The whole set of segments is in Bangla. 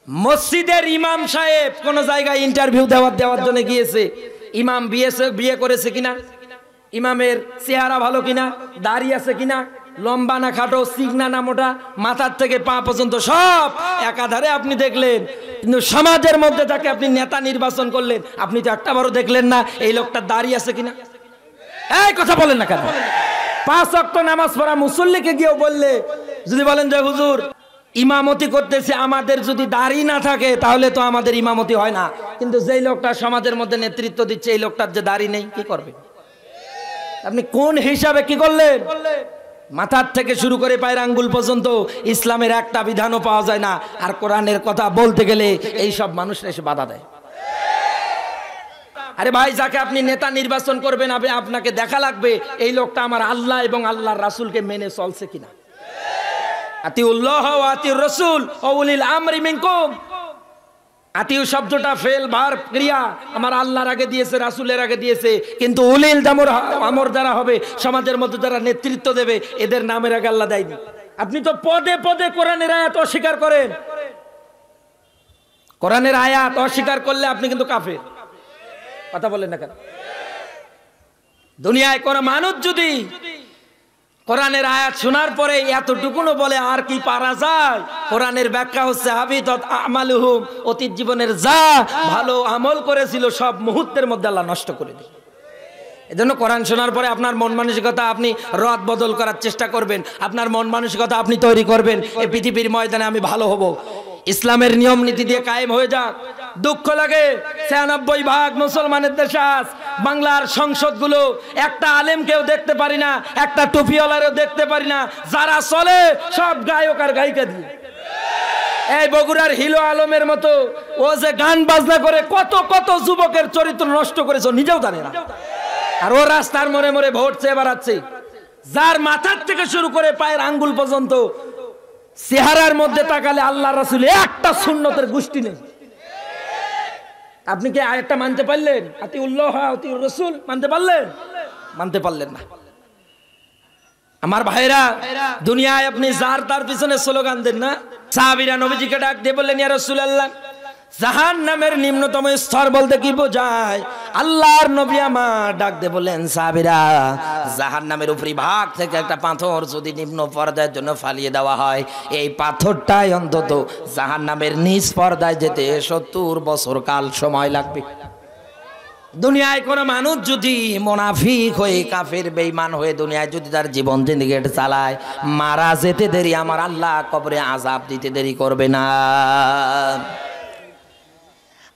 মসজিদের ইমাম সাহেব কোন জায়গায় ইন্টারভিউ দেওয়ার জন্য গিয়েছে, ইমাম বিয়ে করেছে কিনা, ইমামের চেহারা ভালো কিনা, দাড়ি আছে কিনা, লম্বা না খাটো, চিকনা না মোটা, মাথার থেকে পা পর্যন্ত সব একাধারে আপনি দেখলেন। কিন্তু সমাজের মধ্যে তাকে আপনি নেতা নির্বাচন করলেন, আপনি তো একটা বারও দেখলেন না এই লোকটার দাড়ি আছে কিনা। এই কথা বলেন না কেন? 5 ওয়াক্ত নামাজ পড়া মুসল্লিকে গিয়েও বললে যদি বলেন যে হুজুর ইমামতি করতেছে, আমাদের যদি দাড়ি না থাকে তাহলে তো আমাদের ইমামতি হয় না। কিন্তু যেই লোকটা সমাজের মধ্যে নেতৃত্ব দিচ্ছে এই লোকটার যে দাড়ি নেই, কি করবে? আপনি কোন হিসাবে কি করলেন? মাথার থেকে শুরু করে পায়ের আঙ্গুল পর্যন্ত ইসলামের একটা বিধানও পাওয়া যায় না, আর কোরআনের কথা বলতে গেলে এই সব মানুষরা এসে বাধা দেয়। আরে ভাই, যাকে আপনি নেতা নির্বাচন করবেন আপনাকে দেখা লাগবে এই লোকটা আমার আল্লাহ এবং আল্লাহর রাসূলকে মেনে চলছে কিনা। আতিউল্লাহ ওয়া আতিউর রাসূল ওয়া উলিল আমরি মিনকুম। আতিউ শব্দটা ফেল ভার ক্রিয়া, আমার আল্লাহর আগে দিয়েছে, রাসূলের আগে দিয়েছে, কিন্তু উলিল আমর যারা হবে, সমাজের মধ্যে যারা নেতৃত্ব দেবে, এদের নামের আগে আল্লাহ দেয়নি। আপনি তো পদে পদে কোরআনের আয়াত অস্বীকার করেন। কোরআনের আয়াত অস্বীকার করলে আপনি কিন্তু কাফের। কথা বলেন না কেন? দুনিয়ায় কোন মানুষ যদি কোরআনের আয়াত শোনার পরে এতটুকুনো বলে আর কি পারা যায়? কোরআনের ব্যাখ্যা হচ্ছে হাবিতাত আমালুহুম, অতীত জীবনের যা ভালো আমল করেছিল সব মুহূর্তের মধ্যে আল্লাহ নষ্ট করে দেয়। এজন্য কোরআন শোনার পরে আপনার মন মানসিকতা আপনি রদ বদল করার চেষ্টা করবেন, আপনার মন মানসিকতা আপনি তৈরি করবেন এই পৃথিবীর ময়দানে আমি ভালো হব, ইসলামের নিয়ম নীতি দিয়ে কায়েম হয়ে যাক। দুঃখ লাগে 96% মুসলমানের দেশে আজ বাংলার সংসদগুলো একটা আলেমকেও দেখতে পারি না, একটা টুপিওয়ালারও দেখতে পারি না, যারা চলে সব গায়ক আর গায়িকা দিয়ে। এই বগুড়ার হিলো আলমের মতো ও যে গান বাজনা করে কত কত যুবকের চরিত্র নষ্ট করেছে নিজেও জানে না, আর ও রাস্তার মোড়ে মোড়ে ভোট চেয়ে বেড়াচ্ছে। যার মাথার থেকে শুরু করে পায়ের আঙ্গুল পর্যন্ত চেহারার মধ্যে তাকালে আল্লাহ রাসূল একটা সুন্নতের গোষ্ঠী নেই। আপনি কি আয়াতটা মানতে পারলেন? আতিউল্লাহ আতিউর রাসূল মানতে পারলেন? মানতে পারলেন না। আমার ভাইরা, দুনিয়ায় আপনি যার তার পিছনে স্লোগান দেন না। সাহাবীরা নবীজিকে ডাক দিয়ে বললেন, ইয়া রাসূলুল্লাহ, জাহান্নামের নিম্নতম স্তর বলতে কি বোঝায়? আল্লাহর নবী আমার ডাক দিয়ে বললেন, সাহাবীরা, জাহান্নামের উপরি ভাগ থেকে একটা পাথর যদি নিম্ন পর্দার জন্য ফালিয়ে দেওয়া হয়, এই পাথরটাই অন্তত জাহান্নামের নিচ পর্দায় যেতে 70 বছর কাল সময় লাগবে। দুনিয়ায় কোন মানুষ যদি মুনাফিক হয়ে কাফের বেঈমান হয়ে দুনিয়ায় যদি তার জীবন জিন্দেগি চালায়, মারা যেতে দেরি আমার আল্লাহ কবরে আযাব দিতে দেরি করবে না।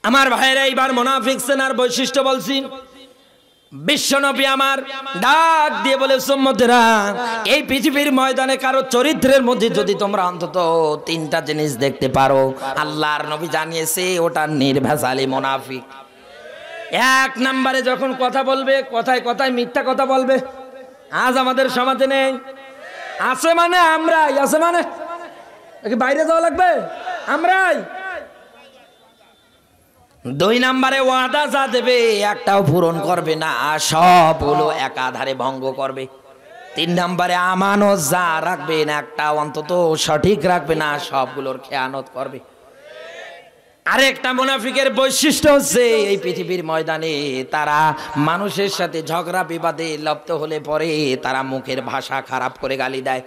আমার ভাইরা, এইবার মুনাফিক সেনার বৈশিষ্ট্য বলছি। বিশ্বনবী আমার ডাক দিয়ে বলে, উম্মতেরা, এই পৃথিবীর ময়দানে কারো চরিত্রের মধ্যে যদি তোমরা অন্তত 3টা জিনিস দেখতে পারো, আল্লাহর নবী জানিয়েছে ওটা নির্ভেজালি মুনাফিক। 1 নম্বরে যখন কথা বলবে, কথায় কথায় মিথ্যা কথা বলবে। আজ আমাদের সমাজে নেই। আছে মানে আমরাই, আছে মানে বাইরে যাওয়া লাগবে আমরাই। 2 নম্বরে ওয়াদা যা দেবে একটাও পূরণ করবে না, সবগুলো একাধারে ভঙ্গ করবে। 3 নম্বরে আমানত যা রাখবে না একটাও অন্তত সঠিক রাখবে না, সবগুলোর খেয়ানত করবে। আরেকটা মুনাফিকের বৈশিষ্ট্য হচ্ছে এই পৃথিবীর ময়দানে তারা মানুষের সাথে ঝগড়া বিবাদে লিপ্ত হলে পরে তারা মুখের ভাষা খারাপ করে গালি দেয়।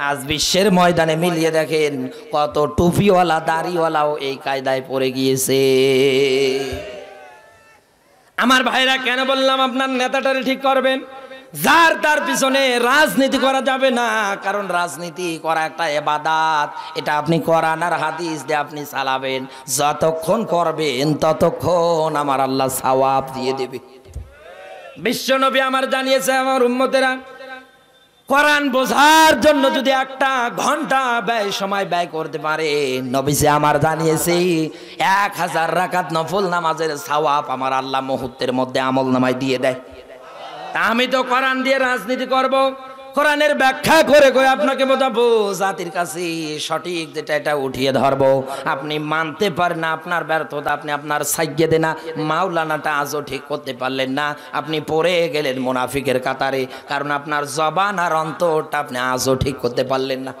আজ বিশ্বের ময়দানে মিলিয়ে দেখেন কত টুপিওয়ালা দাড়িওয়ালাও এই কায়দায় পড়ে গিয়েছে। আমার ভাইরা, কেন বললাম আপনার নেতাটারে ঠিক করবেন? যার তার পিছনে রাজনীতি করা যাবে না, কারণ রাজনীতি করা একটা ইবাদত। এটা আপনি কোরআন আর হাদিস দিয়ে আপনি চালাবেন, যতক্ষণ করবেন ততক্ষণ আমার আল্লাহ সওয়াব দিয়ে দেবে। বিশ্বনবী আমার জানিয়েছে, আমার উম্মতেরা, কোরআন বোঝার জন্য যদি 1 ঘন্টা সময় ব্যয় করতে পারে, নবীজি আমার জানিয়েছে 1000 রাকাত নফল নামাজের সওয়াব আমার আল্লাহ মুহূর্তের মধ্যে আমল নামায় দিয়ে দেয়। আমি তো কোরআন দিয়ে রাজনীতি করব, কোরআনের ব্যাখ্যা করে করে আপনাকে বোঝাবো, জাতির কাছে সঠিক যেটা এটা উঠিয়ে ধরবো। আপনি মানতে পারেন না, আপনার ব্যর্থতা, আপনি আপনার সাইয়্যেদে না মাওলানাটা আজও ঠিক করতে পারলেন না, আপনি পড়ে গেলেন মুনাফিকের কাতারে, কারণ আপনার জবান আর অন্তরটা আপনি আজও ঠিক করতে পারলেন না।